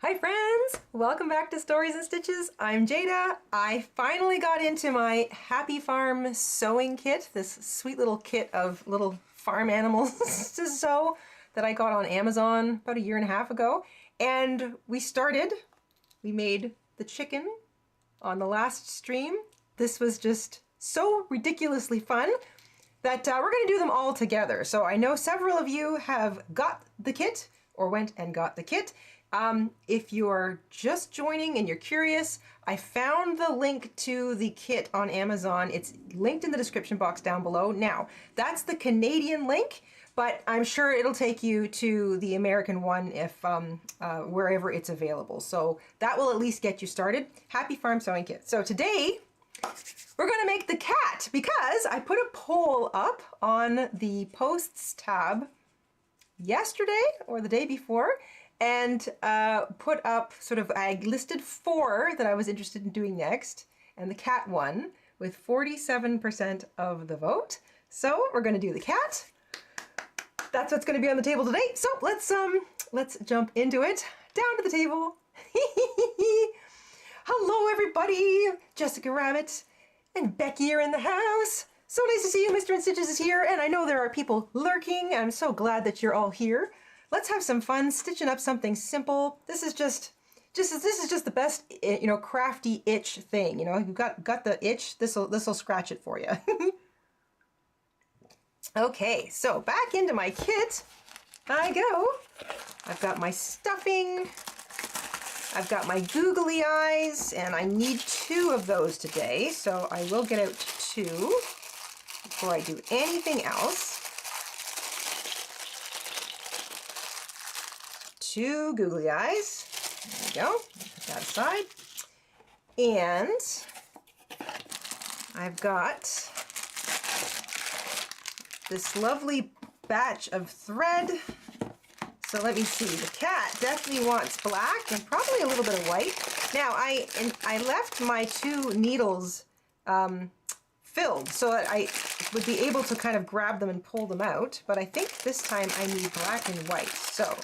Hi friends! Welcome back to Stories and Stitches. I'm Jada. I finally got into my Happy Farm sewing kit, this sweet little kit of little farm animals to sew that I got on Amazon about a year and a half ago. And we made the chicken on the last stream. This was just so ridiculously fun that we're going to do them all together. So I know several of you have got the kit or went and got the kit. If you're just joining and you're curious, I found the link to the kit on Amazon. It's linked in the description box down below. Now, that's the Canadian link, but I'm sure it'll take you to the American one if wherever it's available. So that will at least get you started. Happy Farm Sewing Kit. So today, we're going to make the cat because I put a poll up on the posts tab yesterday or the day before, and put up I listed 4 that I was interested in doing next, and the cat won with 47% of the vote. So we're going to do the cat. That's what's going to be on the table today. So let's jump into it. Down to the table. Hello everybody, Jessica Rabbit and Becky are in the house. So nice to see you. Mr. InStitches is here, and I know there are people lurking. I'm so glad that you're all here. Let's have some fun stitching up something simple. This is just the best, you know, crafty itch thing. You know, you've got the itch. This'll scratch it for you. Okay, so back into my kit I go. I've got my stuffing. I've got my googly eyes, and I need 2 of those today. So I will get out 2 before I do anything else. 2 googly eyes. There we go. Put that aside. And I've got this lovely batch of thread. So let me see. The cat definitely wants black and probably a little bit of white. Now I left my 2 needles filled so that I would be able to kind of grab them and pull them out. But I think this time I need black and white. So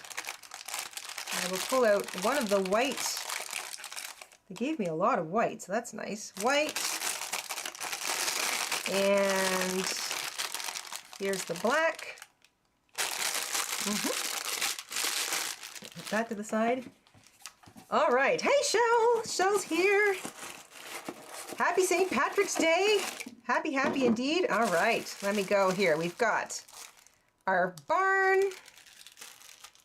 I will pull out one of the white. They gave me a lot of white, so that's nice. White. And here's the black. Put that to the side. All right. Hey, Shell. Shell's here. Happy St. Patrick's Day. Happy indeed. All right. Let me go here. We've got our barn.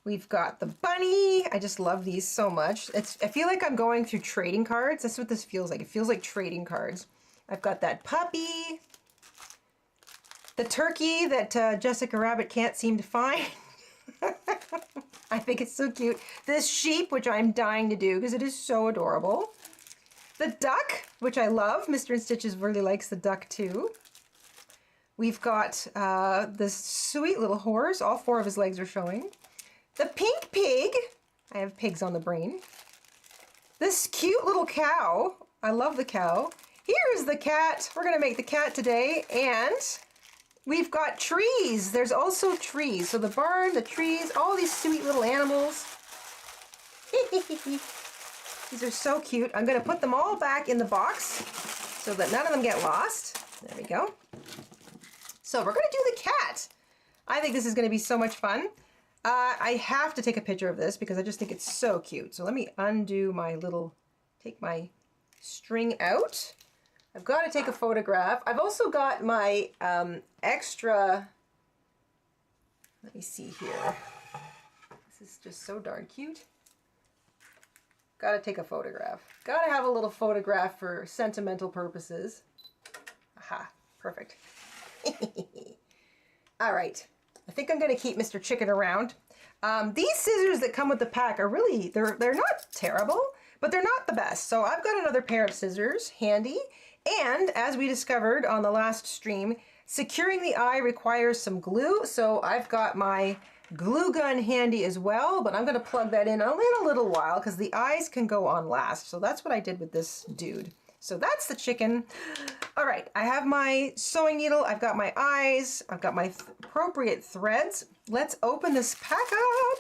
We've got the bunny. I just love these so much. I feel like I'm going through trading cards. That's what this feels like. It feels like trading cards. I've got that puppy. The turkey that Jessica Rabbit can't seem to find. I think it's so cute. This sheep, which I'm dying to do because it is so adorable. The duck, which I love. Mr. InStitches really likes the duck too. We've got this sweet little horse. All 4 of his legs are showing. The pink pig. I have pigs on the brain. This cute little cow. I love the cow. Here's the cat. We're going to make the cat today. And we've got trees. There's also trees. So the barn, the trees, all these sweet little animals. These are so cute. I'm going to put them all back in the box so that none of them get lost. There we go. So we're going to do the cat. I think this is going to be so much fun. I have to take a picture of this because I just think it's so cute. So let me undo my take my string out. I've got to take a photograph. I've also got my extra, let me see here. This is just so darn cute. Got to take a photograph. Got to have a little photograph for sentimental purposes. Aha, perfect. All right. I think I'm going to keep Mr. Chicken around. These scissors that come with the pack are really, they're not terrible, but they're not the best. So I've got another pair of scissors handy. And as we discovered on the last stream, securing the eye requires some glue. So I've got my glue gun handy as well, but I'm going to plug that in a little while because the eyes can go on last. So that's what I did with this dude. So that's the chicken. All right, I have my sewing needle, I've got my eyes, I've got my appropriate threads. Let's open this pack up.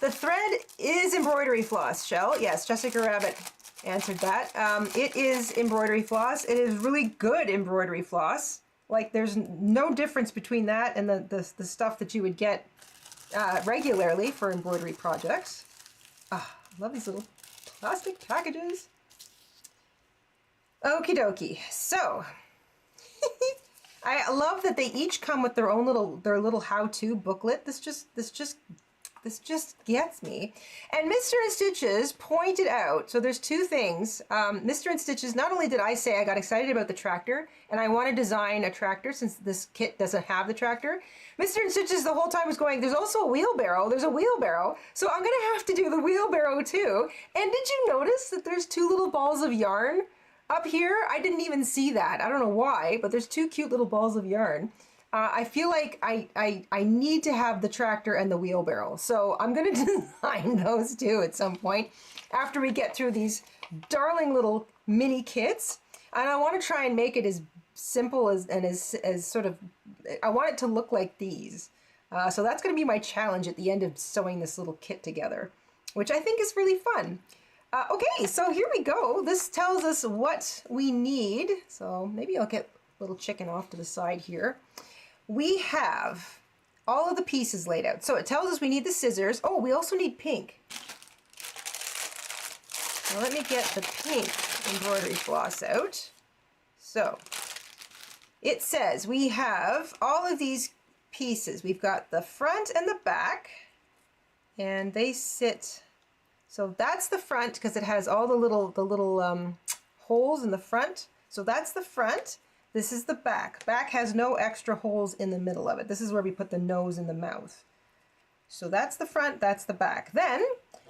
The thread is embroidery floss, Shell. Yes, Jessica Rabbit answered that. It is embroidery floss. It is really good embroidery floss. Like, there's no difference between that and the stuff that you would get regularly for embroidery projects. Ah, I love these little plastic packages. Okie dokie. So, I love that they each come with their own little how-to booklet. This just gets me. And Mr. InStitches pointed out, so there's two things. Mr. InStitches, not only did I say I got excited about the tractor, and I want to design a tractor since this kit doesn't have the tractor, Mr. InStitches the whole time was going, there's also a wheelbarrow, there's a wheelbarrow, so I'm going to have to do the wheelbarrow too. And did you notice that there's two little balls of yarn up here? I didn't even see that. I don't know why, but there's two cute little balls of yarn. I feel like I need to have the tractor and the wheelbarrow. So I'm going to design those too at some point after we get through these darling little mini kits. And I want to try and make it as simple as sort of, I want it to look like these. So that's going to be my challenge at the end of sewing this little kit together, which I think is really fun. Okay, so here we go. This tells us what we need. So maybe I'll get little chicken off to the side here. We have all of the pieces laid out. So it tells us we need the scissors. Oh, we also need pink. Now let me get the pink embroidery floss out. So it says we have all of these pieces. We've got the front and the back, and they sit. So that's the front because it has all the little holes in the front. So that's the front. This is the back. Back has no extra holes in the middle of it. This is where we put the nose and the mouth. So that's the front, that's the back. Then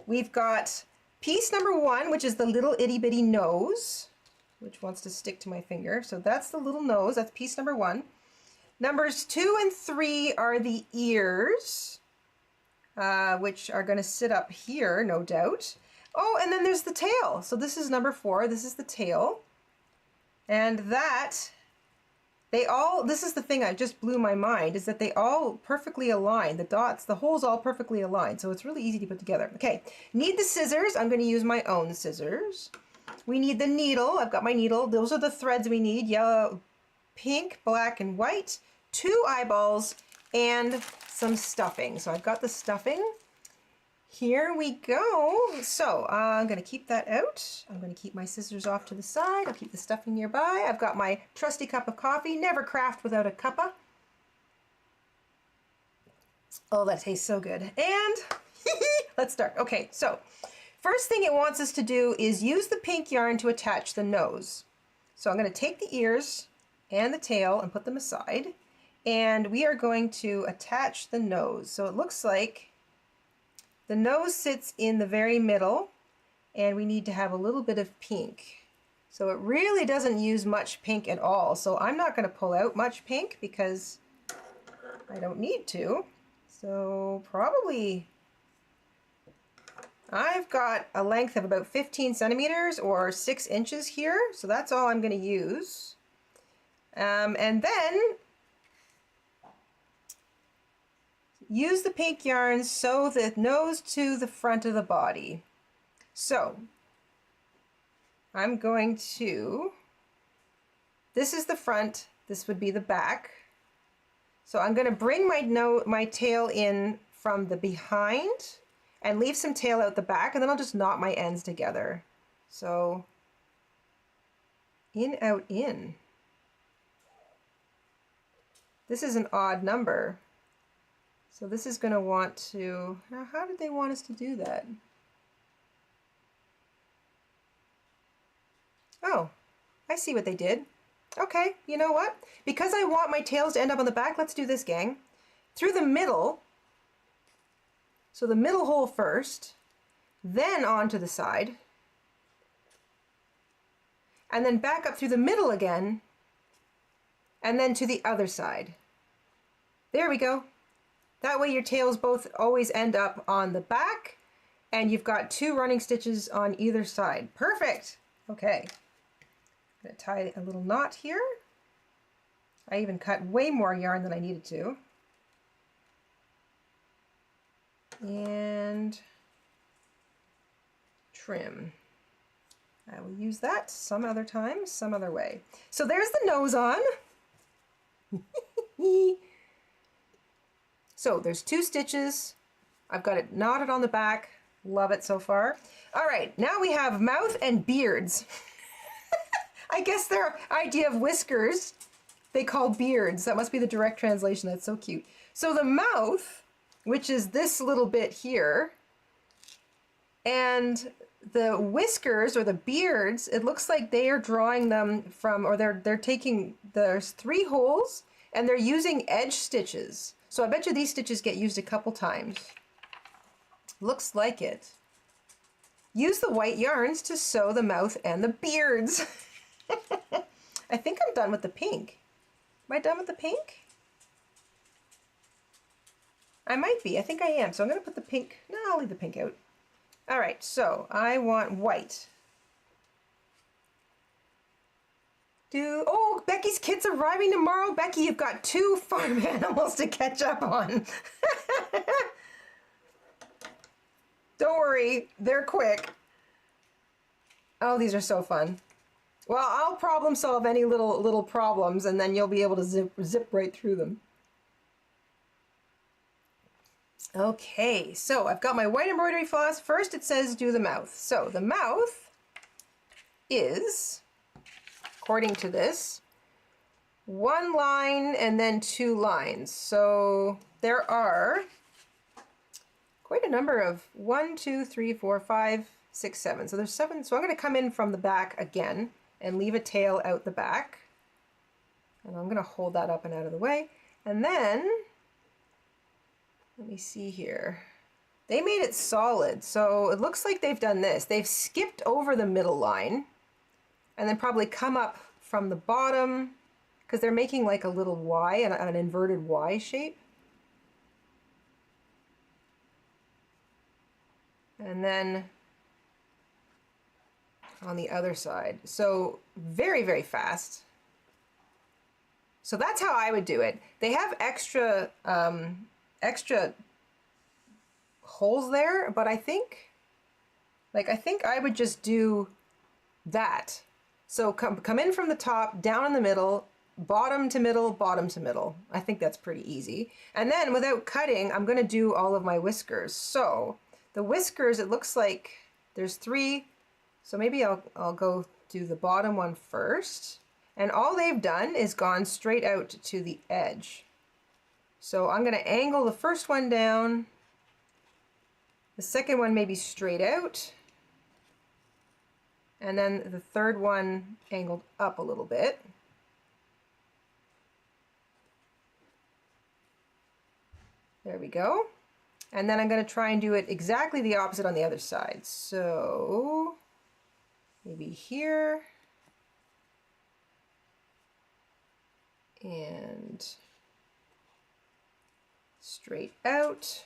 we've got piece number 1, which is the little itty bitty nose, which wants to stick to my finger. So that's the little nose, that's piece number 1. Numbers 2 and 3 are the ears, which are going to sit up here, no doubt. Oh, and then there's the tail. So this is number 4, this is the tail. And that... this is the thing that just blew my mind, is that they all perfectly align. The dots, the holes all perfectly aligned. So it's really easy to put together. Okay, need the scissors. I'm going to use my own scissors. We need the needle. I've got my needle. Those are the threads we need. Yellow, pink, black, and white. 2 eyeballs and some stuffing. So I've got the stuffing. Here we go. So I'm going to keep that out. I'm going to keep my scissors off to the side. I'll keep the stuffing nearby. I've got my trusty cup of coffee. Never craft without a cuppa. Oh, that tastes so good. And let's start. Okay, so first thing it wants us to do is use the pink yarn to attach the nose. So I'm going to take the ears and the tail and put them aside. And we are going to attach the nose. So it looks like the nose sits in the very middle, and we need to have a little bit of pink. So it really doesn't use much pink at all. So I'm not going to pull out much pink because I don't need to. So probably I've got a length of about 15 centimeters or 6 inches here. So that's all I'm going to use. And then use the pink yarn, sew the nose to the front of the body. So I'm going to, this is the front, this would be the back. So I'm going to bring my tail in from the behind and leave some tail out the back, and then I'll just knot my ends together. So in, out, in. This is an odd number. So this is going to want to, now how did they want us to do that? Oh, I see what they did. Okay, you know what? Because I want my tails to end up on the back, let's do this, gang. Through the middle, so the middle hole first, then onto the side, and then back up through the middle again, and then to the other side. There we go. That way your tails both always end up on the back, and you've got 2 running stitches on either side. Perfect. Okay. I'm going to tie a little knot here. I even cut way more yarn than I needed to. and trim. I will use that some other time, some other way. So there's the nose on. So there's 2 stitches. I've got it knotted on the back. Love it so far. All right, now we have mouth and beards. I guess their idea of whiskers, they call beards. That must be the direct translation. That's so cute. So the mouth, which is this little bit here, and the whiskers or the beards, it looks like they are drawing them from, or they're taking, there's 3 holes and they're using edge stitches. So I bet you these stitches get used a couple times. Looks like it. Use the white yarns to sew the mouth and the beards. I think I'm done with the pink. Am I done with the pink? I might be. I think I am. So I'm going to put the pink. No, I'll leave the pink out. All right. So I want white. Oh, Becky's kid's arriving tomorrow. Becky, you've got 2 farm animals to catch up on. Don't worry, they're quick. Oh, these are so fun. Well, I'll problem solve any little problems, and then you'll be able to zip right through them. Okay, so I've got my white embroidery floss. First it says do the mouth. So the mouth is, according to this, 1 line and then 2 lines. So there are quite a number of 1, 2, 3, 4, 5, 6, 7. So there's 7. So I'm going to come in from the back again and leave a tail out the back. And I'm going to hold that up and out of the way. And then, let me see here. They made it solid. So it looks like they've done this. They've skipped over the middle line and then probably come up from the bottom, because they're making like a little Y, an inverted Y shape. And then on the other side. So very, very fast. So that's how I would do it. They have extra holes there, but I think I would just do that. So come in from the top, down in the middle, bottom to middle, bottom to middle. I think that's pretty easy. And then without cutting, I'm going to do all of my whiskers. So the whiskers, it looks like there's 3. So maybe I'll go do the bottom one first. And all they've done is gone straight out to the edge. So I'm going to angle the first one down. The second one maybe straight out. And then the third one angled up a little bit. There we go. And then I'm going to try and do it exactly the opposite on the other side. So maybe here. And straight out.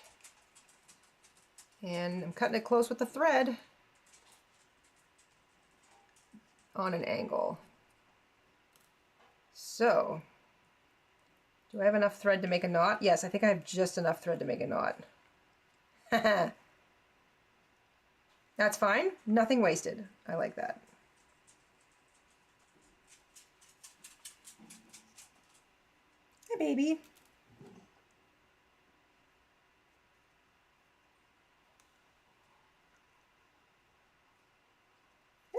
And I'm cutting it close with the thread on an angle. So, do I have enough thread to make a knot? Yes, I think I have just enough thread to make a knot. That's fine. Nothing wasted. I like that. Hi, baby.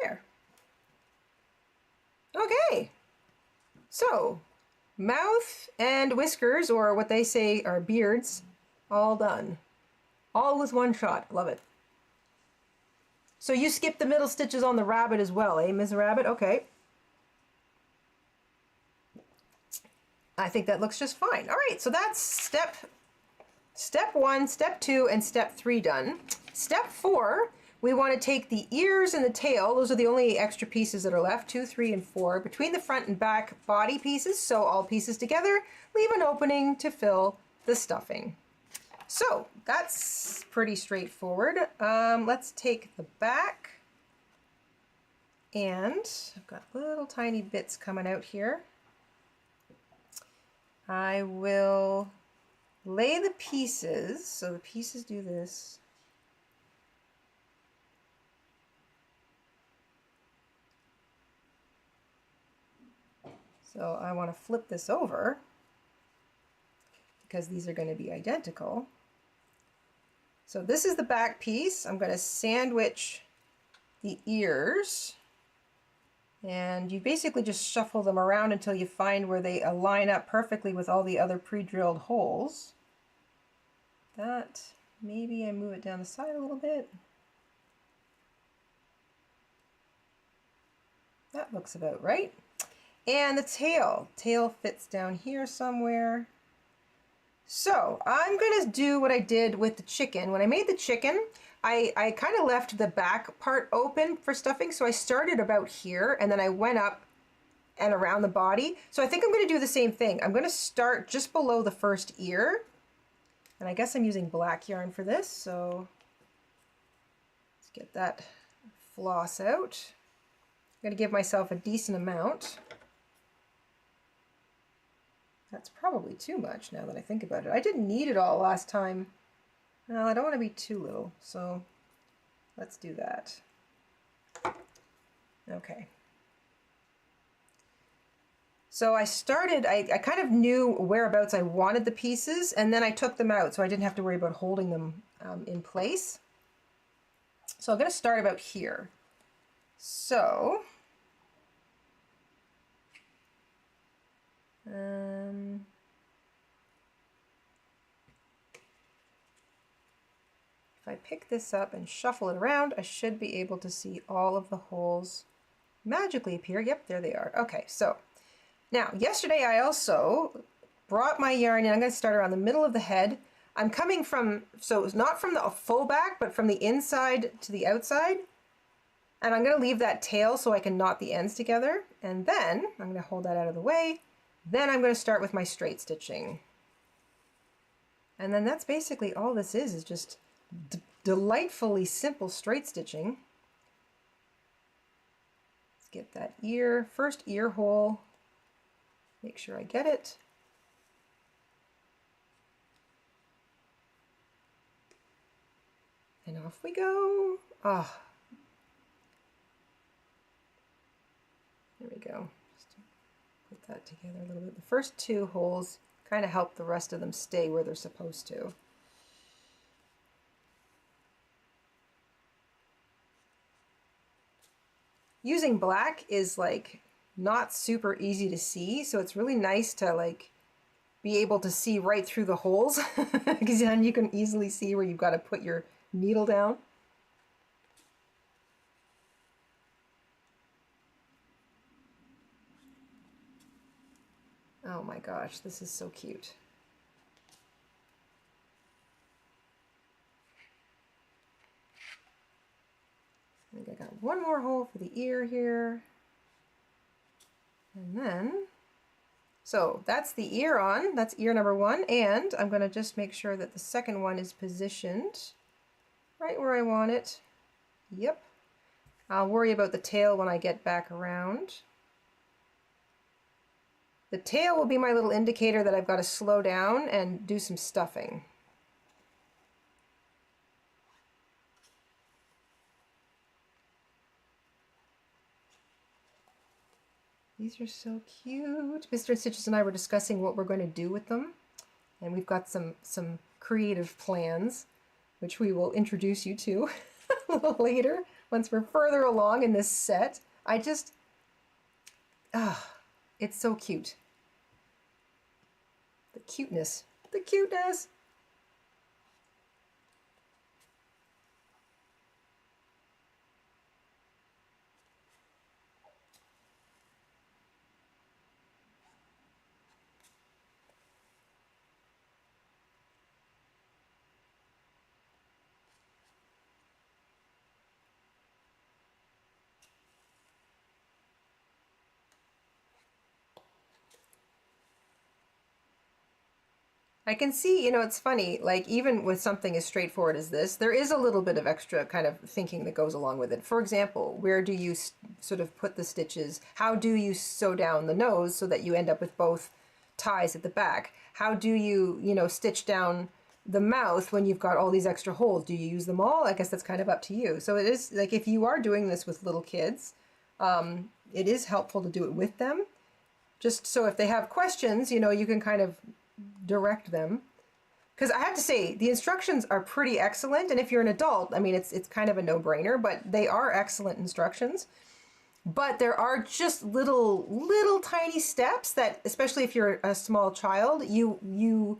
There. Okay. So, mouth and whiskers, or what they say are beards, all done. All with one shot. Love it. So you skipped the middle stitches on the rabbit as well, eh, Ms. Rabbit? Okay. I think that looks just fine. All right, so that's step 1, step 2, and step 3 done. Step 4, we want to take the ears and the tail. Those are the only extra pieces that are left, 2, 3, and 4. Between the front and back body pieces, sew all pieces together. Leave an opening to fill the stuffing. So that's pretty straightforward. Let's take the back, and I've got little tiny bits coming out here. I will lay the pieces, so the pieces do this. So I want to flip this over because these are going to be identical. So this is the back piece. I'm going to sandwich the ears, and you basically just shuffle them around until you find where they align up perfectly with all the other pre-drilled holes. That, maybe I move it down the side a little bit. That looks about right. And the tail fits down here somewhere. So I'm gonna do what I did with the chicken. When I made the chicken, I kind of left the back part open for stuffing. So I started about here and then I went up and around the body. So I think I'm gonna do the same thing. I'm gonna start just below the first ear. And I guess I'm using black yarn for this. So let's get that floss out. I'm gonna give myself a decent amount. That's probably too much now that I think about it. I didn't need it all last time. No, I don't want to be too little, so let's do that. Okay. So I started, I kind of knew whereabouts I wanted the pieces, and then I took them out so I didn't have to worry about holding them in place. So I'm going to start about here. So if I pick this up and shuffle it around, I should be able to see all of the holes magically appear. Yep, there they are. Okay, so now yesterday I also brought my yarn in. I'm going to start around the middle of the head. I'm coming from, so it's not from the full back, but from the inside to the outside. And I'm going to leave that tail so I can knot the ends together. And then I'm going to hold that out of the way. Then I'm going to start with my straight stitching. And then that's basically all this is just delightfully simple straight stitching. Let's get that ear, first ear hole. Make sure I get it. And off we go. Ah, there we go. Put that together a little bit. The first two holes kind of help the rest of them stay where they're supposed to. Using black is like not super easy to see, so it's really nice to like be able to see right through the holes because then you can easily see where you've got to put your needle down. Oh my gosh, this is so cute. I think I got one more hole for the ear here. And then, so that's the ear on, that's ear number one, and I'm going to just make sure that the second one is positioned right where I want it. Yep. I'll worry about the tail when I get back around. The tail will be my little indicator that I've got to slow down and do some stuffing. These are so cute. Mr. InStitches and I were discussing what we're going to do with them, and we've got some creative plans, which we will introduce you to a little later once we're further along in this set. I just, it's so cute. The cuteness. The cuteness. I can see, you know, it's funny, like even with something as straightforward as this, there is a little bit of extra kind of thinking that goes along with it. For example, where do you sort of put the stitches? How do you sew down the nose so that you end up with both ties at the back? How do you, you know, stitch down the mouth when you've got all these extra holes? Do you use them all? I guess that's kind of up to you. So it is like, if you are doing this with little kids, it is helpful to do it with them. Just so if they have questions, you know, you can kind of direct them. Because I have to say, the instructions are pretty excellent. And if you're an adult, I mean, it's kind of a no-brainer, but they are excellent instructions. But there are just little tiny steps that, especially if you're a small child, you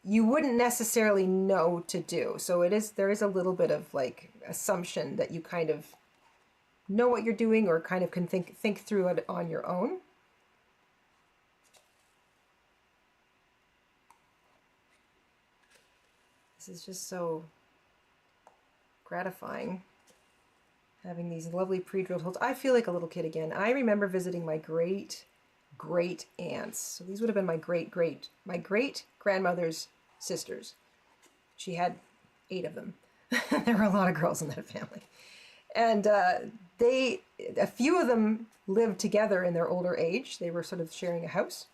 wouldn't necessarily know to do. So there is a little bit of like assumption that you kind of know what you're doing, or kind of can think through it on your own. This is just so gratifying, having these lovely pre-drilled holes. I feel like a little kid again. I remember visiting my great aunts. So these would have been my great grandmother's sisters. She had 8 of them. There were a lot of girls in that family. And a few of them lived together in their older age. They were sort of sharing a house.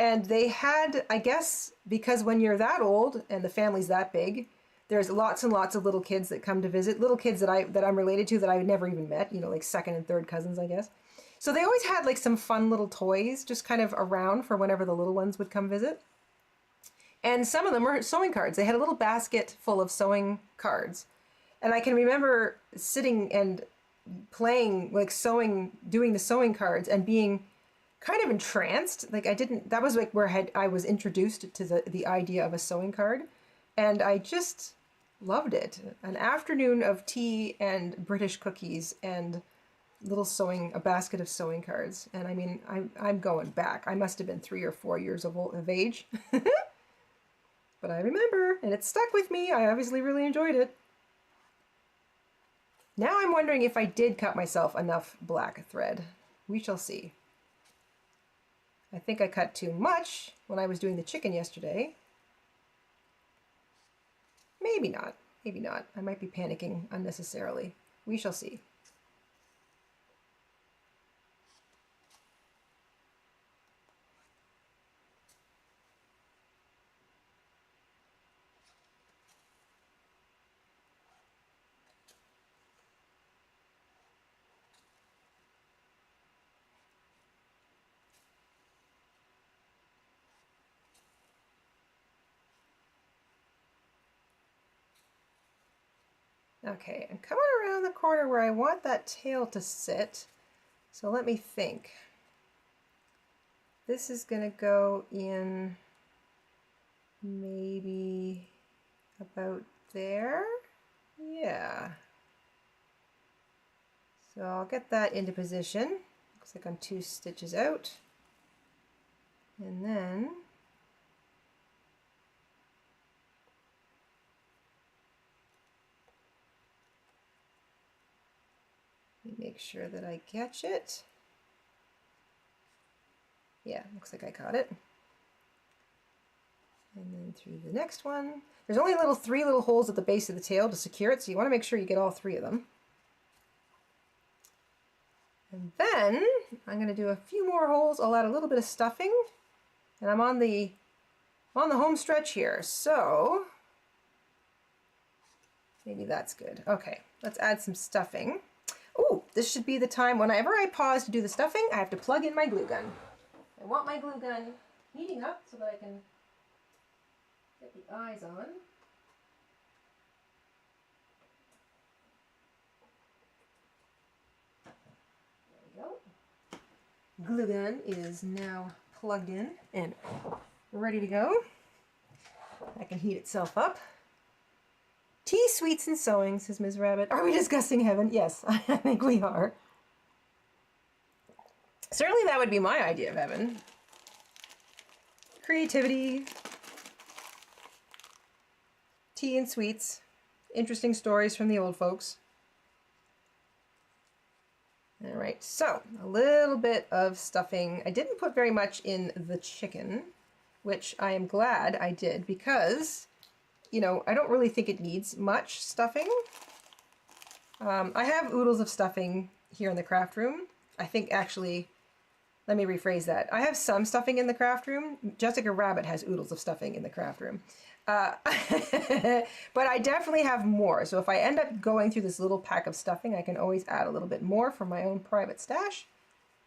And they had, I guess, because when you're that old and the family's that big, there's lots and lots of little kids that come to visit, little kids that I'm related to that I never even met, you know, like second and third cousins, I guess. So they always had like some fun little toys just kind of around for whenever the little ones would come visit. And some of them were sewing cards. They had a little basket full of sewing cards. And I can remember sitting and playing, like sewing, doing the sewing cards and being kind of entranced. Like that was like where I was introduced to the idea of a sewing card. And I just loved it. An afternoon of tea and British cookies and a basket of sewing cards. And I mean, I'm going back. I must have been 3 or 4 years of age. But I remember, and it stuck with me. I obviously really enjoyed it. Now I'm wondering if I did cut myself enough black thread. We shall see. I think I cut too much when I was doing the chicken yesterday. Maybe not. Maybe not. I might be panicking unnecessarily. We shall see. Okay, I'm coming around the corner where I want that tail to sit. So let me think. This is going to go in maybe about there. Yeah. So I'll get that into position. Looks like I'm 2 stitches out. And then make sure that I catch it. Yeah, looks like I caught it. And then through the next one. There's only 3 little holes at the base of the tail to secure it, so you want to make sure you get all 3 of them. And then I'm going to do a few more holes. I'll add a little bit of stuffing, and I'm on the home stretch here, so maybe that's good. Okay, let's add some stuffing. Oh, this should be the time whenever I pause to do the stuffing, I have to plug in my glue gun. I want my glue gun heating up so that I can get the eyes on. There we go. Glue gun is now plugged in and ready to go. That can heat itself up. Tea, sweets, and sewing, says Ms. Rabbit. Are we discussing heaven? Yes, I think we are. Certainly that would be my idea of heaven. Creativity, tea and sweets, interesting stories from the old folks. All right, so a little bit of stuffing. I didn't put very much in the chicken, which I am glad I did because, you know, I don't really think it needs much stuffing. I have oodles of stuffing here in the craft room. I think actually let me rephrase that. I have some stuffing in the craft room. Jessica Rabbit has oodles of stuffing in the craft room. But I definitely have more. So if I end up going through this little pack of stuffing, I can always add a little bit more for my own private stash.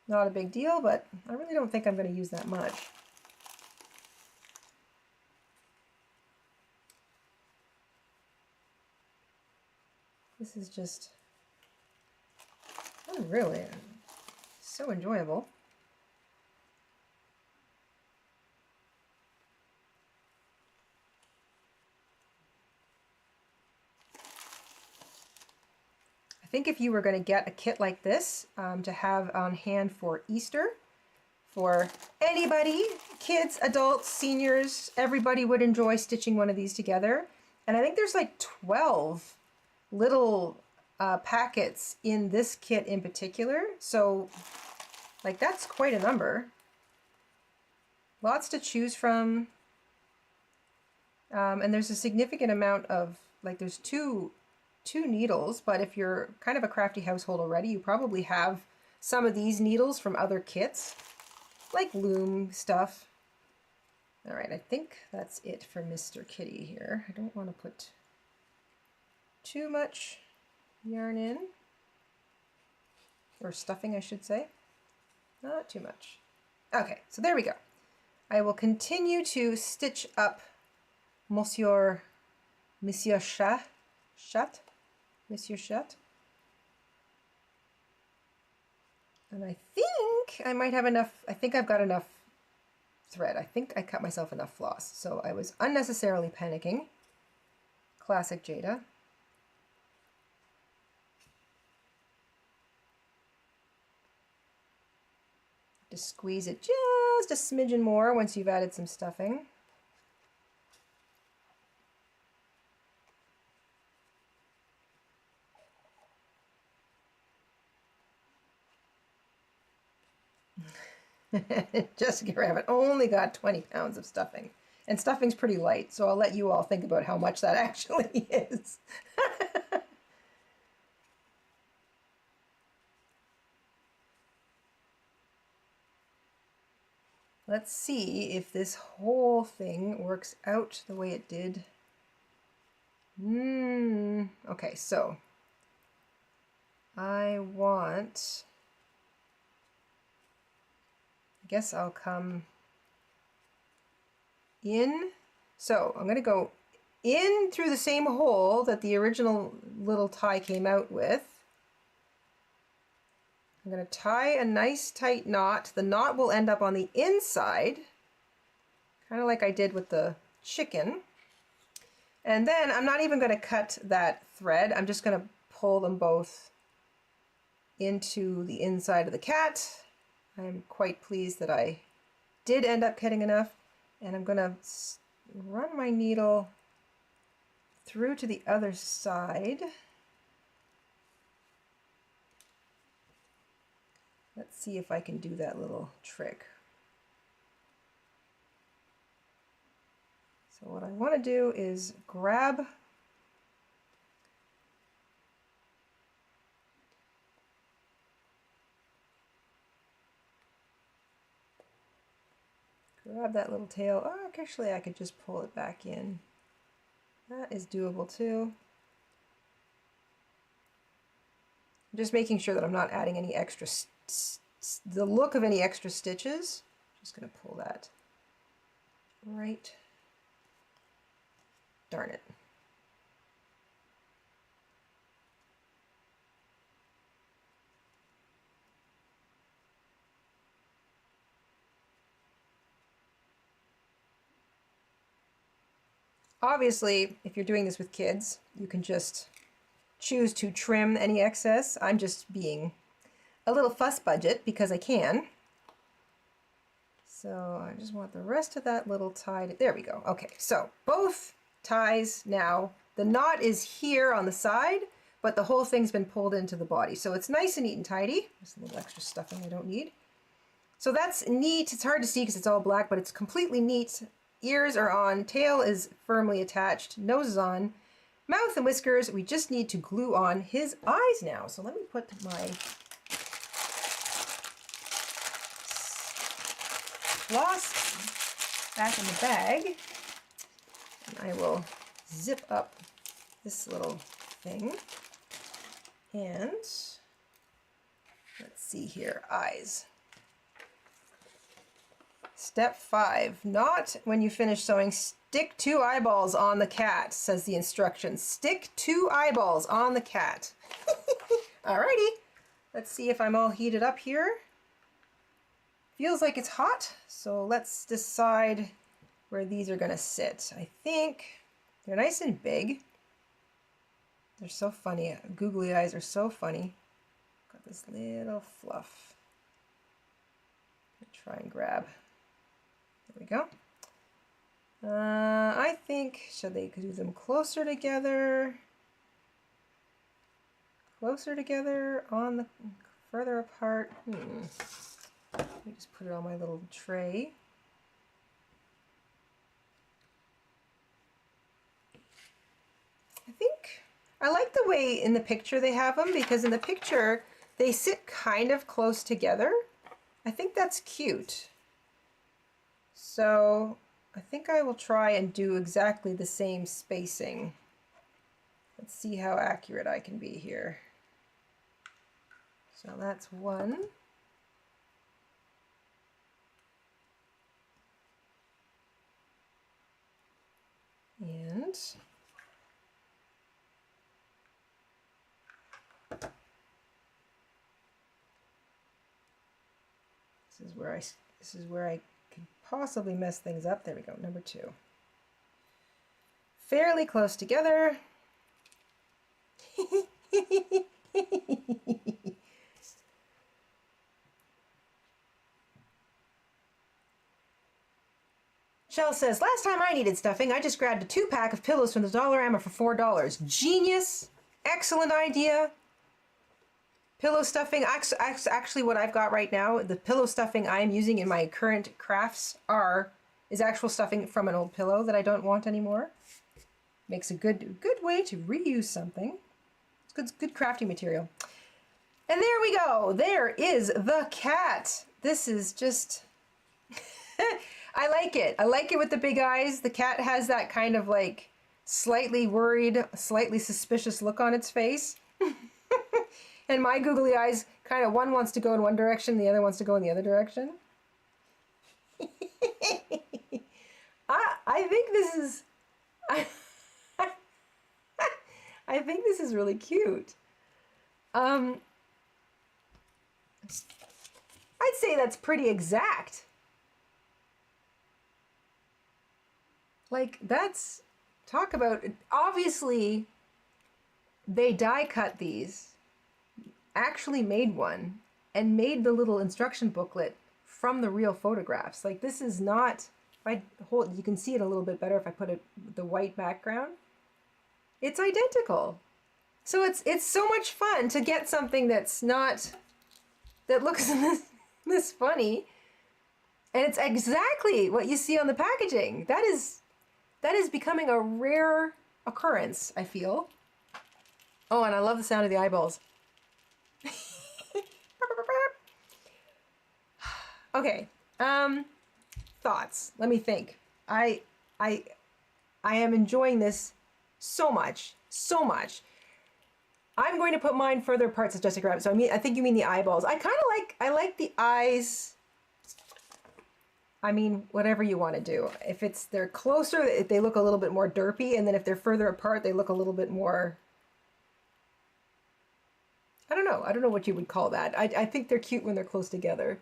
Not a big deal, but I really don't think I'm going to use that much. This is just, oh, really, so enjoyable. I think if you were going to get a kit like this to have on hand for Easter, for anybody, kids, adults, seniors, everybody would enjoy stitching one of these together. And I think there's like 12 little packets in this kit in particular. So like that's quite a number. Lots to choose from. And there's a significant amount of, like there's two needles, but if you're kind of a crafty household already, you probably have some of these needles from other kits, like loom stuff. All right, I think that's it for Mr. Kitty here. I don't want to put too much yarn in, or stuffing I should say, not too much. Okay, so there we go. I will continue to stitch up Monsieur Chat, and I think I might have enough. I think I've got enough thread. I think I cut myself enough floss, so I was unnecessarily panicking. Classic Jada. Just squeeze it just a smidgen more once you've added some stuffing. Jessica Rabbit only got 20 pounds of stuffing. And stuffing's pretty light, so I'll let you all think about how much that actually is. Let's see if this whole thing works out the way it did. Okay, so I guess I'll come in. So I'm going to go in through the same hole that the original little tie came out with. I'm going to tie a nice tight knot. The knot will end up on the inside, kind of like I did with the chicken. And then I'm not even going to cut that thread. I'm just going to pull them both into the inside of the cat. I'm quite pleased that I did end up cutting enough. And I'm going to run my needle through to the other side. Let's see if I can do that little trick. So what I want to do is grab that little tail. Oh, actually I could just pull it back in. That is doable too. I'm just making sure that I'm not adding any extra the look of any extra stitches. Just going to pull that right. Darn it. Obviously, if you're doing this with kids, you can just choose to trim any excess. I'm just being a little fuss budget because I can. So I just want the rest of that little tie. There we go. Okay, so both ties now. The knot is here on the side, but the whole thing's been pulled into the body. So it's nice and neat and tidy. There's a little extra stuffing I don't need. So that's neat. It's hard to see because it's all black, but it's completely neat. Ears are on, tail is firmly attached, nose is on, mouth and whiskers. We just need to glue on his eyes now. So let me put my floss back in the bag. And I will zip up this little thing. And let's see here, eyes. Step 5, not when you finish sewing, stick 2 eyeballs on the cat, says the instructions. Stick 2 eyeballs on the cat. Alrighty, let's see if I'm all heated up here. Feels like it's hot, so let's decide where these are gonna sit. I think they're nice and big. They're so funny. Googly eyes are so funny. Got this little fluff. Try and grab. There we go. I think, should they do them closer together? Closer together, on the further apart. Let me just put it on my little tray. I think I like the way in the picture they have them, because in the picture they sit kind of close together. I think that's cute. So I think I will try and do exactly the same spacing. Let's see how accurate I can be here. So that's 1. And this is where I could possibly mess things up. There we go, number 2. Fairly close together. Shell says, last time I needed stuffing, I just grabbed a 2-pack of pillows from the Dollarama for $4. Genius! Excellent idea! Pillow stuffing, actually what I've got right now, the pillow stuffing I'm using in my current crafts is actual stuffing from an old pillow that I don't want anymore. Makes a good way to reuse something. It's good crafting material. And there we go. There is the cat. This is just... I like it. I like it with the big eyes. The cat has that kind of like slightly worried, slightly suspicious look on its face. And my googly eyes, kind of one wants to go in one direction, the other wants to go in the other direction. I think this is... I think this is really cute. I'd say that's pretty exact. Like, that's... Talk about... Obviously, they die cut these. Actually made one and made the little instruction booklet from the real photographs. Like, this is not, if I hold, you can see it a little bit better if I put it the white background. It's identical. So it's so much fun to get something that's not, that looks this funny, and it's exactly what you see on the packaging. That is becoming a rare occurrence, I feel. Oh, and I love the sound of the eyeballs. Okay, thoughts. Let me think. I am enjoying this so much, so much. I'm going to put mine further apart, says Jessica Rabbit. So I think you mean the eyeballs. I like the eyes. I mean, whatever you want to do. If they're closer, they look a little bit more derpy, and then if they're further apart, they look a little bit more... I don't know. I don't know what you would call that. I think they're cute when they're close together.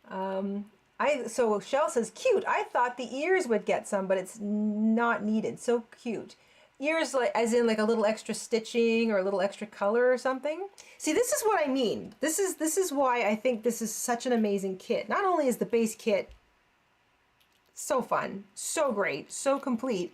So Shell says, cute. I thought the ears would get some, but it's not needed. So cute. Ears, like, as in like a little extra stitching or a little extra color or something. See, this is what I mean. This is why I think this is such an amazing kit. Not only is the base kit so fun, so great, so complete,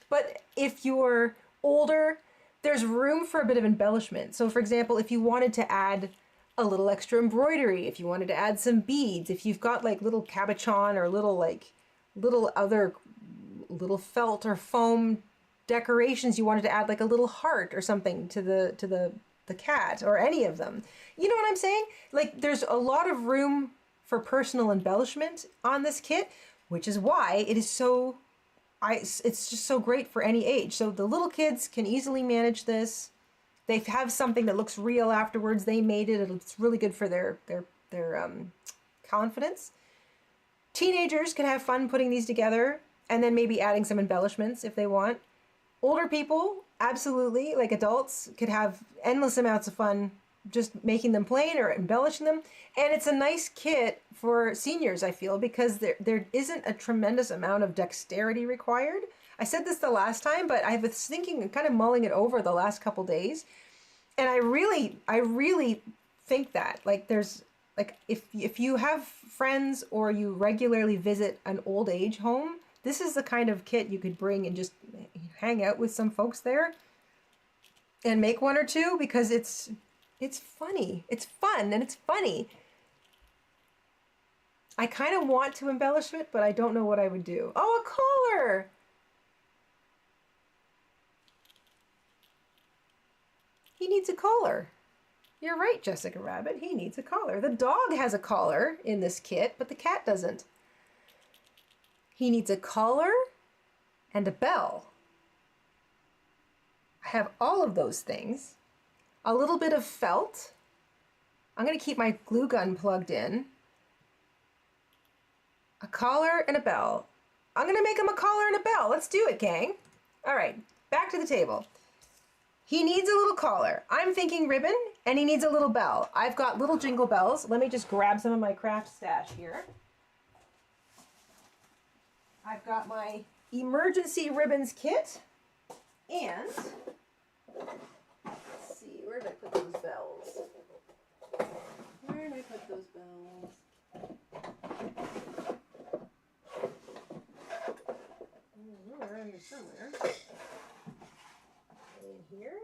but if you're older, there's room for a bit of embellishment. So for example, if you wanted to add a little extra embroidery, if you wanted to add some beads, if you've got like little cabochon or little other felt or foam decorations, you wanted to add like a little heart or something to the cat or any of them. You know what I'm saying? Like, there's a lot of room for personal embellishment on this kit, which is why it is so, it's just so great for any age. So the little kids can easily manage this. They have something that looks real afterwards. They made it. It's really good for their confidence. Teenagers can have fun putting these together and then maybe adding some embellishments if they want. Older people, absolutely, like adults, could have endless amounts of fun just making them plain or embellishing them. And it's a nice kit for seniors, I feel, because there isn't a tremendous amount of dexterity required. I said this the last time, but I was thinking and kind of mulling it over the last couple days. And I really think that, like, there's, like, if you have friends or you regularly visit an old age home, this is the kind of kit you could bring and just hang out with some folks there and make one or two, because it's funny. It's fun and it's funny. I kind of want to embellish it, but I don't know what I would do. Oh, a collar! He needs a collar. You're right, Jessica Rabbit. He needs a collar. The dog has a collar in this kit, but the cat doesn't. He needs a collar and a bell. I have all of those things. A little bit of felt. I'm going to keep my glue gun plugged in. A collar and a bell. I'm going to make him a collar and a bell. Let's do it, gang. All right, back to the table. He needs a little collar. I'm thinking ribbon, and he needs a little bell. I've got little jingle bells. Let me just grab some of my craft stash here. I've got my emergency ribbons kit, and let's see, where did I put those bells? Where did I put those bells? They're around here somewhere. In here?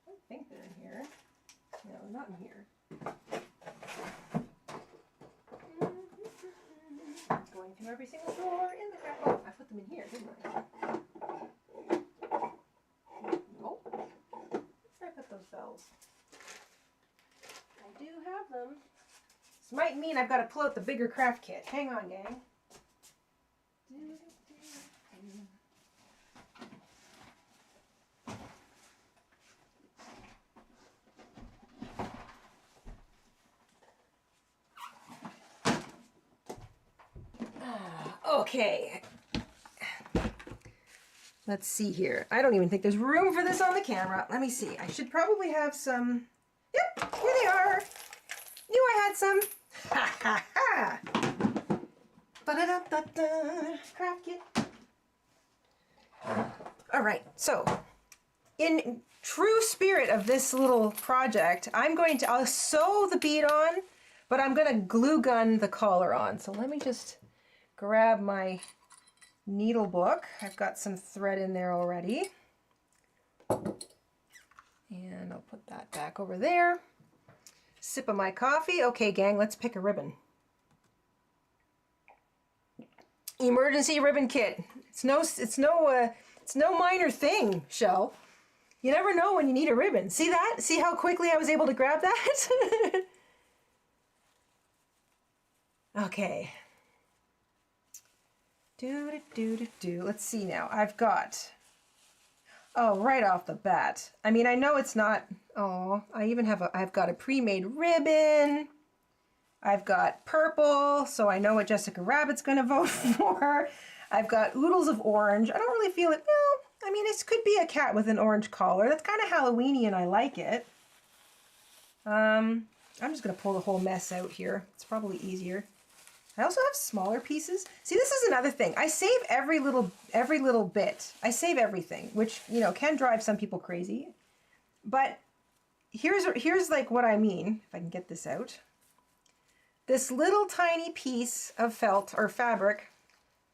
I think they're in here. No, not in here. Going through every single drawer in the craft. Oh, I put them in here, didn't I? Nope. Where I put those bells? I do have them. This might mean I've got to pull out the bigger craft kit. Hang on, gang. Okay. Let's see here. I don't even think there's room for this on the camera. Let me see. I should probably have some. Yep, here they are. Knew I had some. Ha ha ha. Ba-da-da-da-da. Craft kit. All right. So, in true spirit of this little project, I'll sew the bead on, but I'm going to glue gun the collar on. So let me just grab my needle book. I've got some thread in there already. And I'll put that back over there. Sip of my coffee. Okay, gang, let's pick a ribbon. Emergency ribbon kit. It's no minor thing, Shell. You never know when you need a ribbon. See that? See how quickly I was able to grab that? Okay. Let's see now. I've got, oh, right off the bat. I mean, I know it's not, oh, I've got a pre-made ribbon. I've got purple, so I know what Jessica Rabbit's going to vote for. I've got oodles of orange. I don't really feel it. No, I mean, this could be a cat with an orange collar. That's kind of Halloween-y and I like it. I'm just going to pull the whole mess out here. It's probably easier. I also have smaller pieces. See, this is another thing. I save every little bit. I save everything, which, you know, can drive some people crazy. But here's like what I mean, if I can get this out. This little tiny piece of felt or fabric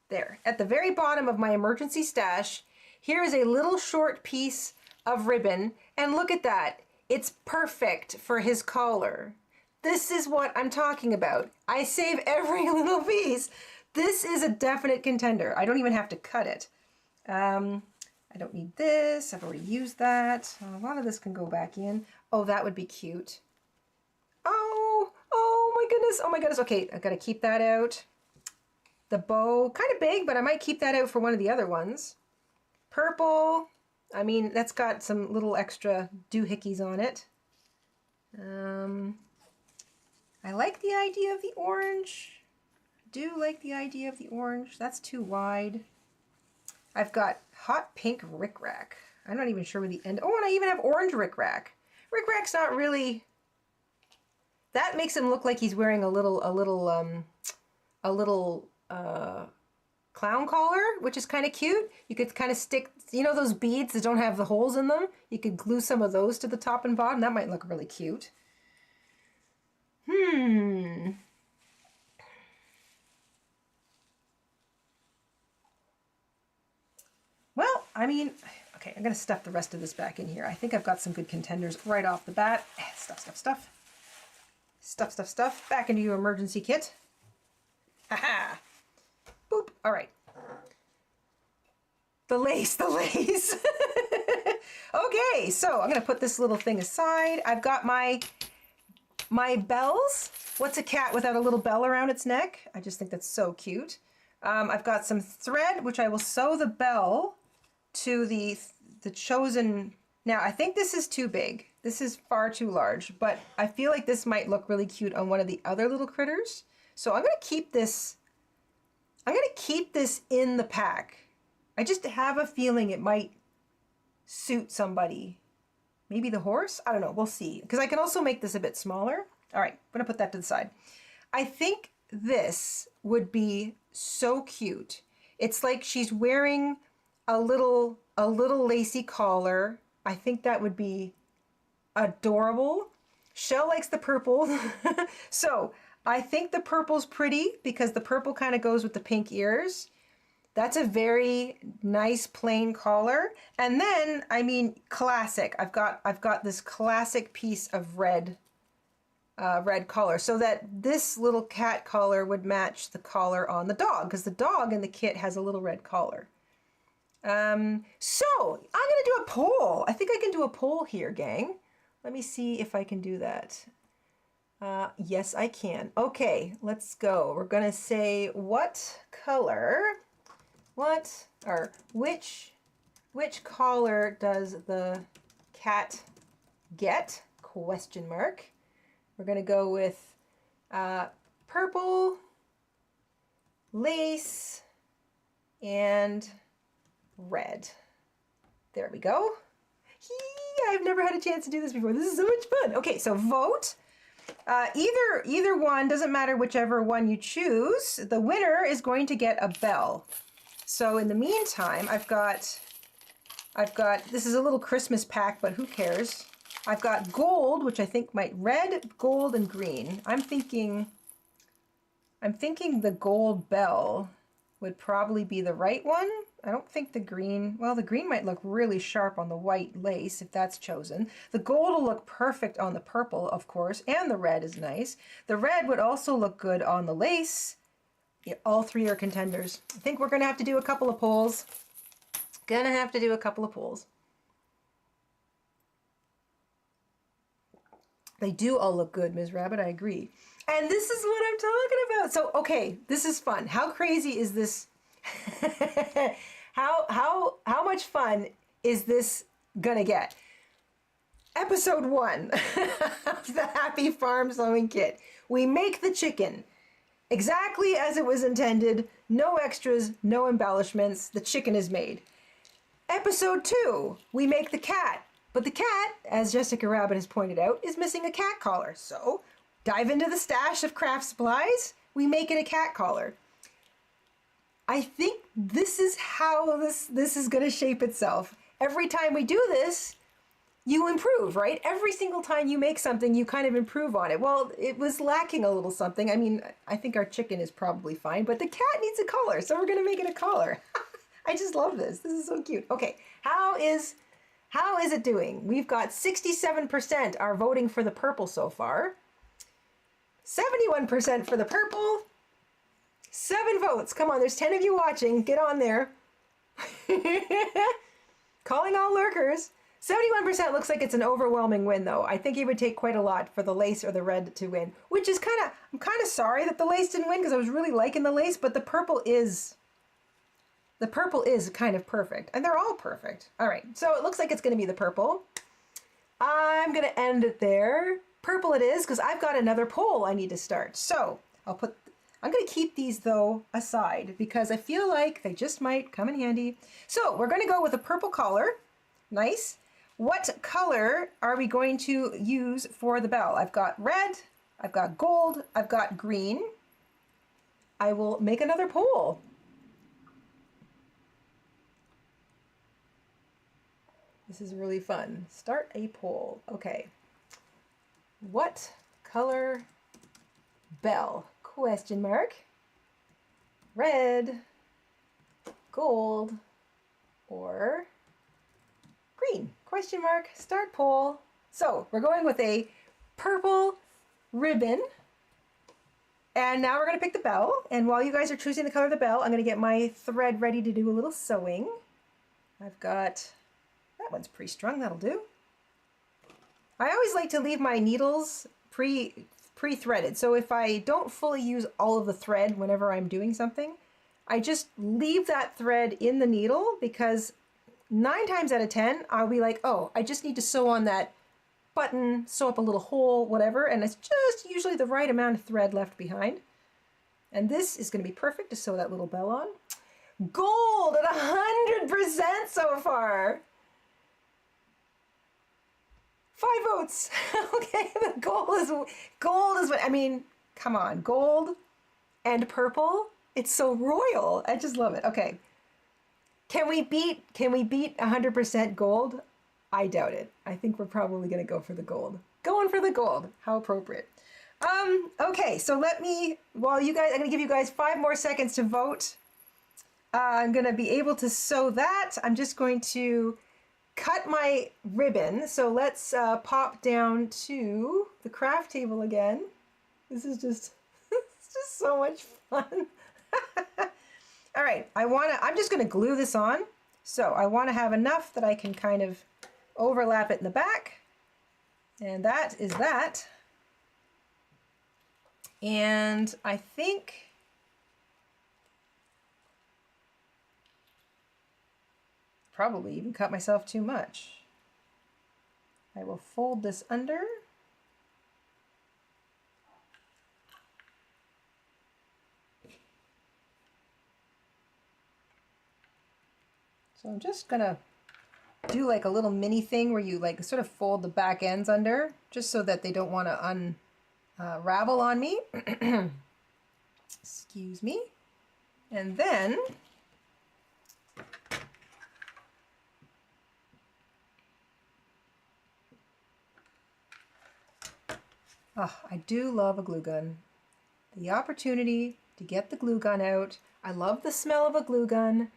there at the very bottom of my emergency stash. Here is a little short piece of ribbon, and look at that. It's perfect for his collar. This is what I'm talking about. I save every little piece. This is a definite contender. I don't even have to cut it. I don't need this. I've already used that. A lot of this can go back in. Oh, that would be cute. Oh my goodness. nose. Oh my goodness. Okay, I gotta keep that out. The bow, kind of big, but I might keep that out for one of the other ones. Purple. I mean, that's got some little extra doohickeys on it. I like the idea of the orange. I do like the idea of the orange. That's too wide. I've got hot pink rickrack. I'm not even sure where the end. Oh, and I even have orange rickrack. Rickrack's not really. That makes him look like he's wearing a little clown collar, which is kind of cute. You could kind of stick, you know, those beads that don't have the holes in them. You could glue some of those to the top and bottom. That might look really cute. Well, I mean, okay, I'm going to stuff the rest of this back in here. I think I've got some good contenders right off the bat. Stuff. Stuff. Back into your emergency kit. Haha. Boop. All right. The lace. Okay, so I'm going to put this little thing aside. I've got my bells. What's a cat without a little bell around its neck? I just think that's so cute. I've got some thread, which I will sew the bell to the chosen. Now, I think this is too big. This is far too large, but I feel like this might look really cute on one of the other little critters. So I'm going to keep this. I'm going to keep this in the pack. I just have a feeling it might suit somebody. Maybe the horse? I don't know. We'll see. Because I can also make this a bit smaller. All right, I'm going to put that to the side. I think this would be so cute. It's like she's wearing a little lacy collar. I think that would be adorable. Shell likes the purple. So I think the purple's pretty because the purple kind of goes with the pink ears. That's a very nice plain collar. And then, I mean, classic. I've got this classic piece of red collar, so that this little cat collar would match the collar on the dog, because the dog in the kit has a little red collar. So I'm gonna do a poll. I think I can do a poll here, gang. Let me see if I can do that. Yes, I can. Okay, let's go. We're gonna say which collar does the cat get? Question mark. We're gonna go with purple, lace, and red. There we go. I've never had a chance to do this before. This is so much fun. Okay, so vote. Either one, doesn't matter whichever one you choose. The winner is going to get a bell. So in the meantime, I've got, this is a little Christmas pack, but who cares? I've got gold, which I think might, red, gold, and green. I'm thinking the gold bell would probably be the right one. I don't think the green, well, the green might look really sharp on the white lace if that's chosen. The gold will look perfect on the purple, of course, and the red is nice. The red would also look good on the lace. Yeah, all three are contenders. I think we're gonna have to do a couple of polls. They do all look good, Ms. Rabbit, I agree. And this is what I'm talking about. So, okay, this is fun. How crazy is this? How much fun is this gonna get? Episode 1 of the Happy Farm Sewing Kit. We make the chicken exactly as it was intended. No extras, no embellishments. The chicken is made. Episode 2, we make the cat. But the cat, as Jessica Rabbit has pointed out, is missing a cat collar. So, dive into the stash of craft supplies. We make it a cat collar. I think this is how this is going to shape itself. Every time we do this, you improve, right? Every single time you make something, you kind of improve on it. Well, it was lacking a little something. I mean, I think our chicken is probably fine, but the cat needs a collar, so we're going to make it a collar. I just love this. This is so cute. Okay, how is it doing? We've got 67% are voting for the purple so far. 71% for the purple. 7 votes. Come on, there's 10 of you watching. Get on there. Calling all lurkers. 71% looks like it's an overwhelming win though. I think it would take quite a lot for the lace or the red to win, which is I'm kind of sorry that the lace didn't win because I was really liking the lace, but the purple is kind of perfect and they're all perfect. All right, so it looks like it's going to be the purple. I'm going to end it there. Purple it is because I've got another poll I need to start. So I'm going to keep these though aside because I feel like they just might come in handy. So we're going to go with a purple collar. Nice. What color are we going to use for the bell? I've got red, I've got gold, I've got green. I will make another poll. This is really fun. Start a poll. Okay. What color bell? Question mark. Red, gold, or green? Question mark. Start poll. So we're going with a purple ribbon. And now we're going to pick the bell. And while you guys are choosing the color of the bell, I'm going to get my thread ready to do a little sewing. I've got, that one's pre-strung, that'll do. I always like to leave my needles pre-threaded. So if I don't fully use all of the thread whenever I'm doing something, I just leave that thread in the needle because 9 times out of 10, I'll be like, oh, I just need to sew on that button, sew up a little hole, whatever, and it's just usually the right amount of thread left behind. And this is going to be perfect to sew that little bell on. Gold at 100% so far. 5 votes. Okay, the gold is what, I mean, come on, gold and purple. It's so royal. I just love it. Okay. Can we beat 100% gold? I doubt it. I think we're probably going to go for the gold. Going for the gold. How appropriate. Okay, so while you guys, I'm going to give you guys 5 more seconds to vote. I'm going to be able to sew that. I'm just going to cut my ribbon. So let's pop down to the craft table again. This is just, it's just so much fun. All right, I'm just going to glue this on. So I want to have enough that I can kind of overlap it in the back. And that is that. And I think probably even cut myself too much. I will fold this under. So I'm just gonna do like a little mini thing where you like sort of fold the back ends under just so that they don't want to unravel on me. Excuse me. And then I do love a glue gun. The opportunity to get the glue gun out. I love the smell of a glue gun.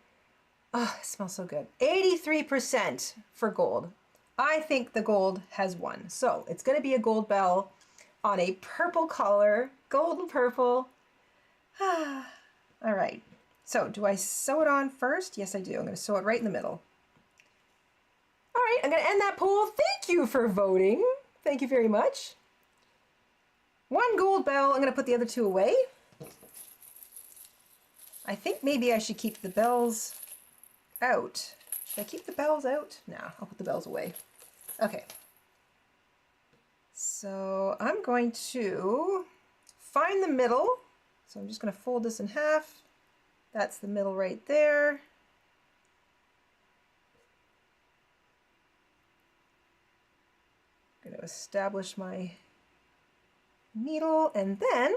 Oh, it smells so good. 83% for gold. I think the gold has won. So it's going to be a gold bell on a purple collar, gold and purple. All right. So do I sew it on first? Yes, I do. I'm going to sew it right in the middle. All right, I'm going to end that poll. Thank you for voting. Thank you very much. 1 gold bell. I'm going to put the other 2 away. I think maybe I should keep the bells out. Should I keep the bells out? No, I'll put the bells away. Okay. So I'm going to find the middle. So I'm just going to fold this in half. That's the middle right there. I'm going to establish my needle, and then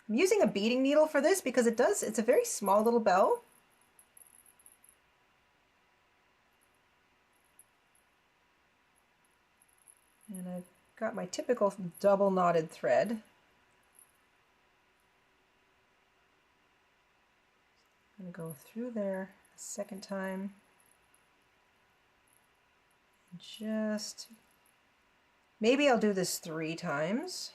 I'm using a beading needle for this because it's a very small little bell. And I've got my typical double knotted thread. I'm going to go through there a second time. Just, maybe I'll do this 3 times.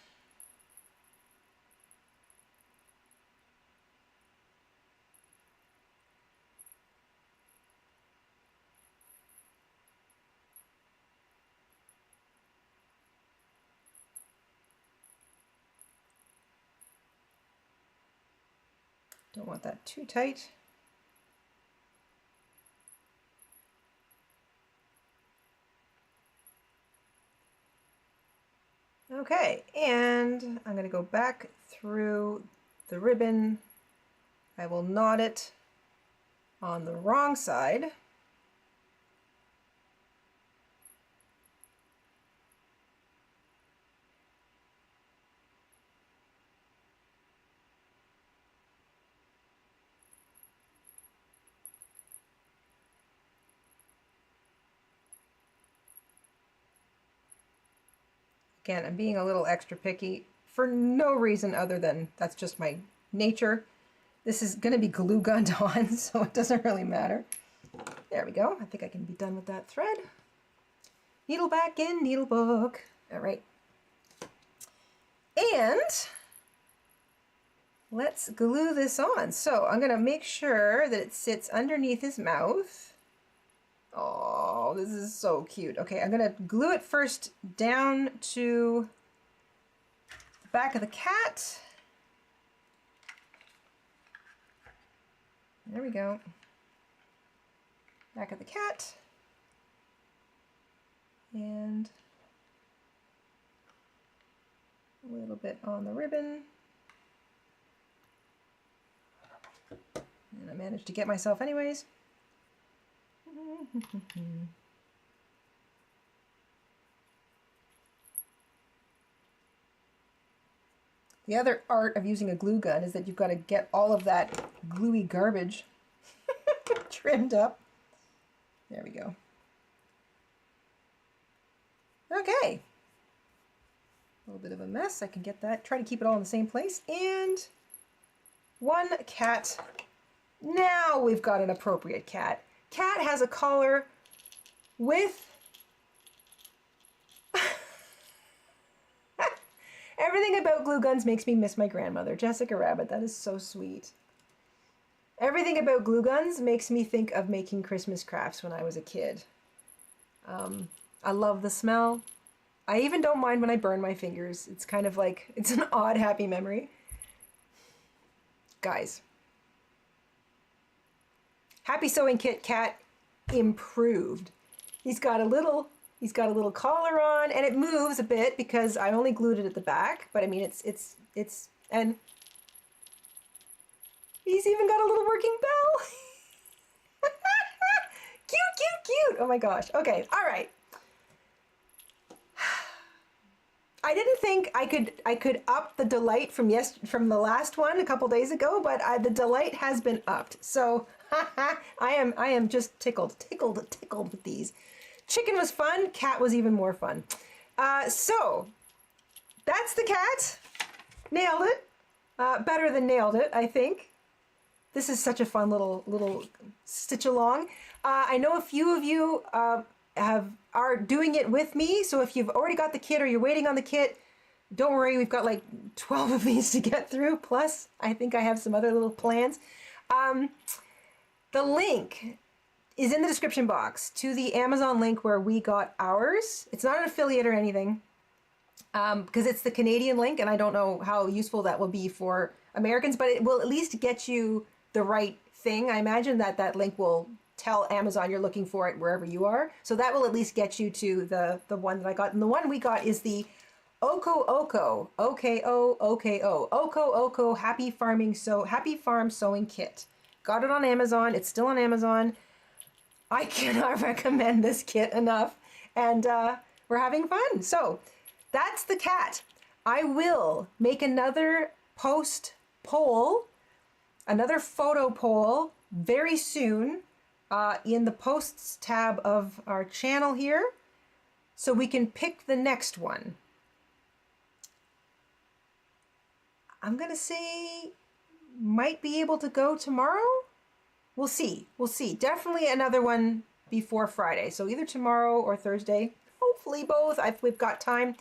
Don't want that too tight. Okay, and I'm going to go back through the ribbon. I will knot it on the wrong side. Again, I'm being a little extra picky for no reason other than that's just my nature. This is going to be glue gunned on, so it doesn't really matter. There we go. I think I can be done with that thread. Needle back in, needle book. All right. And let's glue this on. So I'm going to make sure that it sits underneath his mouth. Oh, this is so cute. Okay, I'm going to glue it first down to the back of the cat. There we go. Back of the cat. And a little bit on the ribbon. And I managed to get myself anyways. The other art of using a glue gun is that you've got to get all of that gluey garbage trimmed up. There we go. Okay. A little bit of a mess. I can get that. Try to keep it all in the same place. And one cat. Now we've got an appropriate cat. Cat has a collar with everything about glue guns makes me miss my grandmother, Jessica Rabbit. That is so sweet. Everything about glue guns makes me think of making Christmas crafts when I was a kid. I love the smell. I even don't mind when I burn my fingers. It's kind of like, it's an odd, happy memory. Guys. Happy Sewing Kit Cat improved. He's got a little collar on, and it moves a bit because I only glued it at the back, but I mean and he's even got a little working bell. Cute, cute, cute. Oh my gosh. Okay, all right. I didn't think I could up the delight from the last one a couple days ago, but the delight has been upped. So I am just tickled with these. Chicken was fun. Cat was even more fun. So that's the cat. Nailed it. Better than nailed it, I think. This is such a fun little stitch along. I know a few of you are doing it with me. So if you've already got the kit or you're waiting on the kit, don't worry. We've got like 12 of these to get through. Plus, I think I have some other little plans. The link is in the description box to the Amazon link where we got ours. It's not an affiliate or anything because it's the Canadian link, and I don't know how useful that will be for Americans, but it will at least get you the right thing. I imagine that link will tell Amazon you're looking for it wherever you are. So that will at least get you to the one that I got. And the one we got is the OKOOKO, OKOOKO, OKOOKO Happy Farm Sewing Kit. Got it on Amazon. It's still on Amazon. I cannot recommend this kit enough. And we're having fun. So that's the cat. I will make another post poll, another photo poll very soon in the posts tab of our channel here, so we can pick the next one. I'm gonna say might be able to go tomorrow. We'll see. We'll see. Definitely another one before Friday. So either tomorrow or Thursday. Hopefully both. We've got time.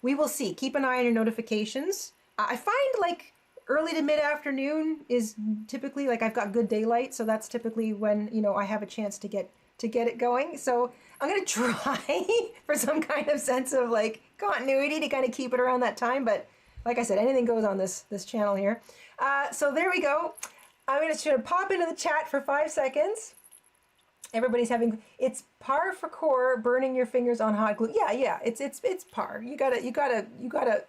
We will see. Keep an eye on your notifications. I find like early to mid-afternoon is typically like I've got good daylight, so that's typically when, you know, I have a chance to get it going. So I'm gonna try for some kind of sense of like continuity to kind of keep it around that time. But like I said, anything goes on this channel here. So there we go. I'm gonna pop into the chat for 5 seconds. Everybody's having, it's par for core, burning your fingers on hot glue. Yeah, it's par. You gotta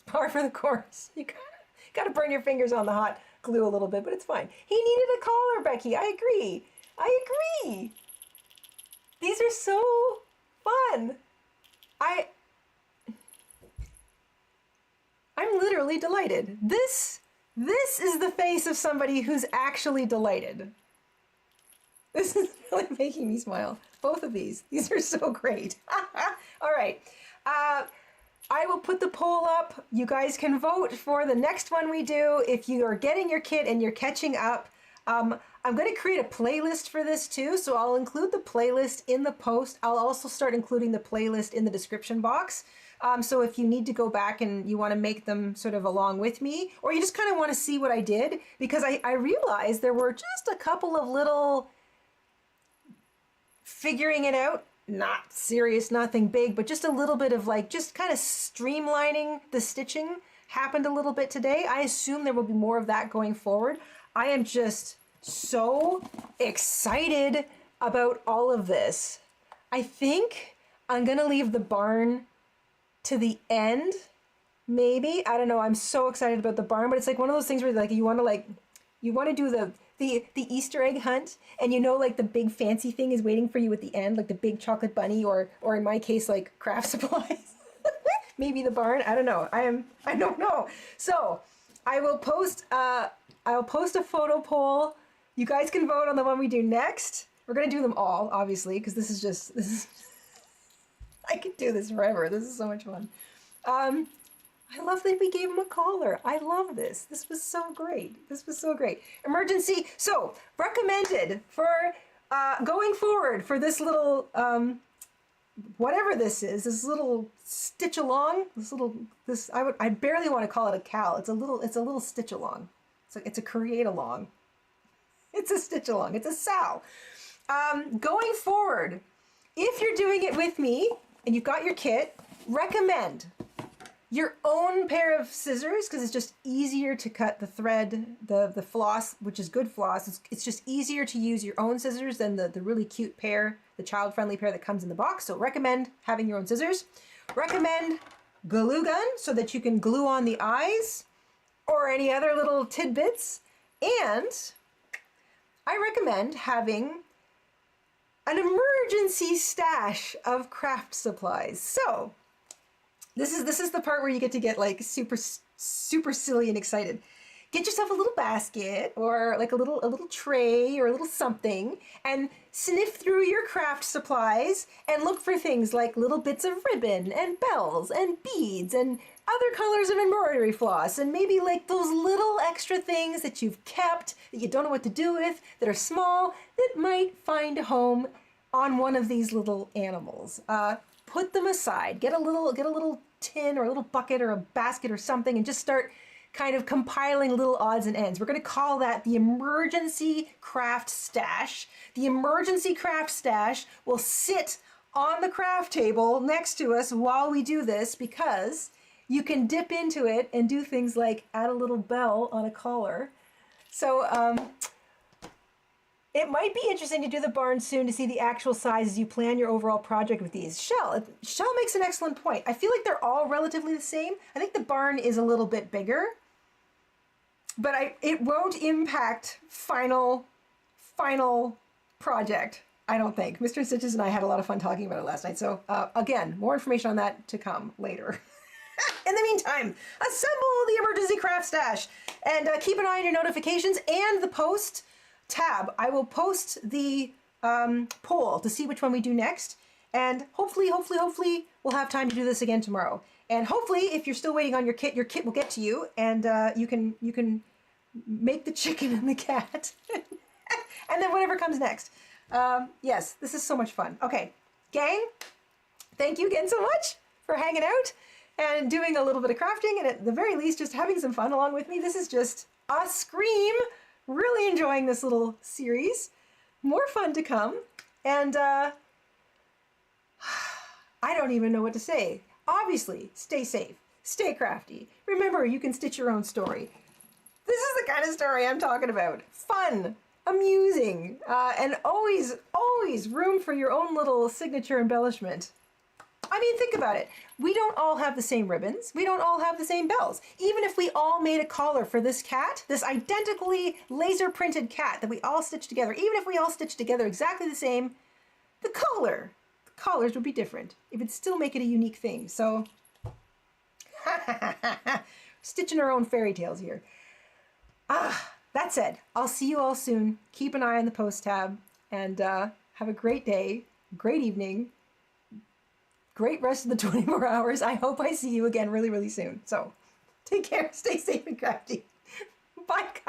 par for the course. You gotta burn your fingers on the hot glue a little bit, but it's fine. He needed a collar, Becky. I agree. These are so fun. I'm literally delighted. This is the face of somebody who's actually delighted. This is really making me smile. Both of these are so great. All right. I will put the poll up. You guys can vote for the next one we do. If you are getting your kit and you're catching up, I'm going to create a playlist for this too. So I'll include the playlist in the post. I'll also start including the playlist in the description box. So if you need to go back and you want to make them sort of along with me, or you just kind of want to see what I did, because I realized there were just a couple of little figuring it out, not serious, nothing big, but just a little bit of like, just kind of streamlining the stitching happened a little bit today. I assume there will be more of that going forward. I am just so excited about all of this. I think I'm gonna leave the barn to the end, maybe. I don't know. I'm so excited about the barn, but it's like one of those things where like you want to do the Easter egg hunt, and you know, like the big fancy thing is waiting for you at the end, like the big chocolate bunny, or in my case, like craft supplies. Maybe the barn. I don't know. I don't know. So I will post. I'll post a photo poll. You guys can vote on the one we do next. We're gonna do them all, obviously, because this is. I could do this forever. This is so much fun. I love that we gave him a collar. I love this. This was so great. Emergency. So recommended for going forward for this little whatever this is. This little stitch along. I barely want to call it a cal. It's a little stitch along. It's a create along. It's a stitch along. It's a sow. Going forward, if you're doing it with me and you've got your kit, recommend your own pair of scissors, because it's just easier to cut the thread, the floss, which is good floss. It's just easier to use your own scissors than the really cute pair, the child-friendly pair that comes in the box. So recommend having your own scissors. Recommend glue gun so that you can glue on the eyes or any other little tidbits. And I recommend having an emergency stash of craft supplies. So this is the part where you get like super silly and excited. Get yourself a little basket or like a little tray or a little something, and sniff through your craft supplies and look for things like little bits of ribbon and bells and beads and other colors of embroidery floss, and maybe like those little extra things that you've kept that you don't know what to do with, that are small, that might find a home on one of these little animals. Put them aside. Get a little tin or a little bucket or a basket or something, and just start kind of compiling little odds and ends. We're going to call that the emergency craft stash. The emergency craft stash will sit on the craft table next to us while we do this, because you can dip into it and do things like add a little bell on a collar. So it might be interesting to do the barn soon to see the actual size as you plan your overall project with these. Shell makes an excellent point. I feel like they're all relatively the same. I think the barn is a little bit bigger, but it won't impact final project, I don't think. Mr. InStitches and I had a lot of fun talking about it last night. So again, more information on that to come later. In the meantime, assemble the emergency craft stash, and keep an eye on your notifications and the post tab. I will post the poll to see which one we do next, and hopefully we'll have time to do this again tomorrow. And hopefully, if you're still waiting on your kit will get to you, and you can make the chicken and the cat, and then whatever comes next. Yes, this is so much fun. Okay, gang, thank you again so much for hanging out and doing a little bit of crafting, and at the very least, just having some fun along with me. This is just a scream. Really enjoying this little series. More fun to come. And I don't even know what to say. Obviously, stay safe, stay crafty. Remember, you can stitch your own story. This is the kind of story I'm talking about. Fun, amusing, and always, always room for your own little signature embellishment. I mean, think about it. We don't all have the same ribbons. We don't all have the same bells. Even if we all made a collar for this cat, this identically laser printed cat that we all stitched together, even if we all stitched together exactly the same, the collars would be different. It would still make it a unique thing. So, stitching our own fairy tales here. That said, I'll see you all soon. Keep an eye on the post tab and have a great day, great evening, great rest of the 24 hours. I hope I see you again really, really soon. So take care, stay safe and crafty. Bye, guys.